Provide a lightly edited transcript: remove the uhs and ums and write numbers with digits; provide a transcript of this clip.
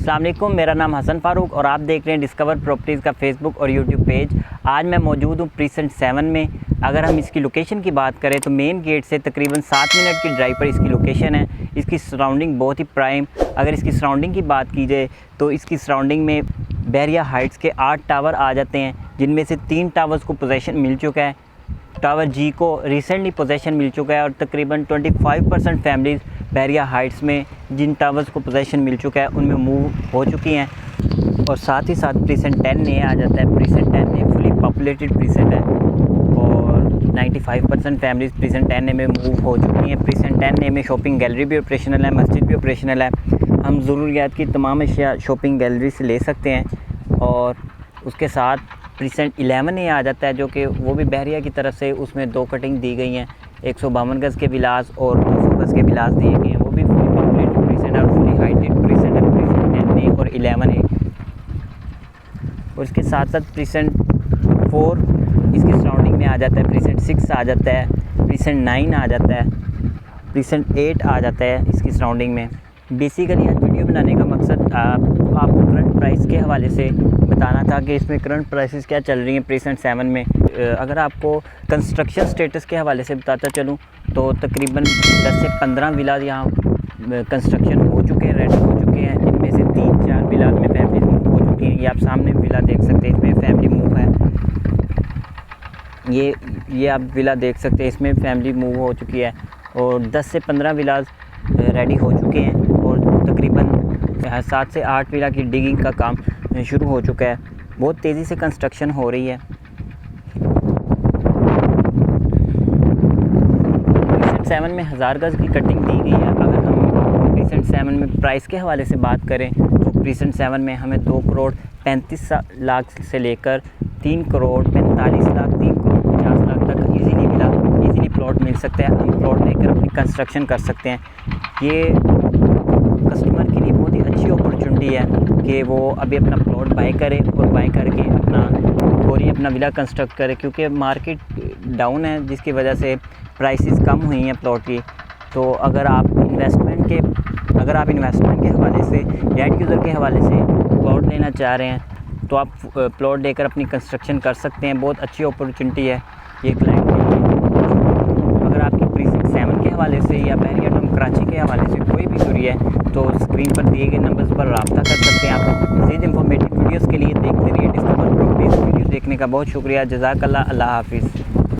अस्सलाम वालेकुम, मेरा नाम हसन फ़ारूक और आप देख रहे हैं डिस्कवर प्रॉपर्टीज़ का फेसबुक और यूट्यूब पेज। आज मैं मौजूद हूँ प्रीसेंट 7 में। अगर हम इसकी लोकेशन की बात करें तो मेन गेट से तकरीबन 7 मिनट की ड्राइव पर इसकी लोकेशन है। इसकी सराउंडिंग बहुत ही प्राइम। अगर इसकी सराउंडिंग की बात की जाए तो इसकी सराउंडिंग में बहरिया हाइट्स के 8 टावर आ जाते हैं, जिनमें से 3 टावर्स को पोजेसन मिल चुका है। टावर जी को रिसेंटली पोजेसन मिल चुका है और तकरीबन 25% फैमिलीज़ बहरिया हाइट्स में जिन टावर्स को पोजेसन मिल चुका है उनमें मूव हो चुकी हैं। और साथ ही साथ प्रीसेंट 10 ए आ जाता है। प्रीसेंट 10 ए फुली पॉपुलेटेड प्रीसेंट है और 95% फैमिलीज़ प्रीसेंट 10 ए में मूव हो चुकी हैं। प्रीसेंट 10 ए में शॉपिंग गैलरी भी ऑपरेशनल है, मस्जिद भी ऑपरेशनल है। हम ज़रूरियात की तमाम अशिया शॉपिंग गैलरी से ले सकते हैं। और उसके साथ प्रीसेंट 11 ए आ जाता है, जो कि वो भी बहरिया की तरफ से उसमें 2 कटिंग दी गई हैं। 152 गज़ के विलास और 200 गज़ के विलास दिए गए हैं। वो भी फुली पॉपुलेटेड प्रीसेंट और फुली हाइटेड प्रीसेंट है, प्रीसेंट 10 ए और 11 ए। और इसके साथ साथ प्रीसेंट 4 इसकी सराउंडिंग में आ जाता है, प्रीसेंट 6 आ जाता है, प्रीसेंट 9 आ जाता है, प्रीसेंट 8 आ जाता है इसकी सराउंडिंग में। बेसिकली आज वीडियो बनाने का मकसद आपको करंट प्राइस के हवाले से बताना था कि इसमें करंट प्राइसेस क्या चल रही हैं प्रीसेंट 7 में। अगर आपको कंस्ट्रक्शन स्टेटस के हवाले से बताता चलूँ तो तकरीबन 10 से 15 विलास यहाँ कंस्ट्रक्शन हो चुके हैं, रेडी हो चुके हैं। इनमें से 3-4 विलास में फैमिली मूव हो चुकी हैं। ये आप सामने विला देख सकते हैं, इसमें फैमिली मूव है। ये आप विला देख सकते हैं, इसमें फैमिली मूव हो चुकी है। और 10 से 15 विलास रेडी हो चुके हैं और तकरीबन 7 से 8 विला की डिगिंग का काम शुरू हो चुका है। बहुत तेज़ी से कंस्ट्रक्शन हो रही है। प्रीसेंट 7 में 1000 गज़ की कटिंग दी गई है। अगर हम प्रीसेंट 7 में प्राइस के हवाले से बात करें तो प्रीसेंट 7 में हमें 2 करोड़ 35 लाख से लेकर 3 करोड़ 45 लाख 3 करोड़ 50 लाख तक ईज़िली प्लॉट मिल सकता है। हम प्लॉट लेकर अपनी कंस्ट्रक्शन कर सकते हैं। ये कस्टमर के लिए बहुत ही अच्छी अपॉर्चुनिटी है कि वो अभी अपना प्लॉट बाय करे और बाय करके अपना विला कंस्ट्रक्ट करे, क्योंकि मार्केट डाउन है जिसकी वजह से प्राइसेस कम हुई हैं प्लॉट की। तो अगर आप इन्वेस्टमेंट के हवाले से रेंट यूज़र के हवाले से प्लॉट लेना चाह रहे हैं तो आप प्लॉट लेकर अपनी कंस्ट्रक्शन कर सकते हैं। बहुत अच्छी अपॉर्चुनिटी है ये क्लाइंट के लिए। अगर आपकी प्रीसेंट 7 के हवाले से या बहरिया टू कराची के हवाले से कोई भी क्वेरी है तो स्क्रीन पर दिए गए नंबर्स पर रब्ता कर सकते हैं। आप मज़ीद इंफॉर्मेटिव वीडियोज़ के लिए देखते रहिए डिस्कवर प्रॉपर्टीज़। वीडियो देखने का बहुत शुक्रिया। जज़ाकल्लाह। अल्लाह हाफ़िज़।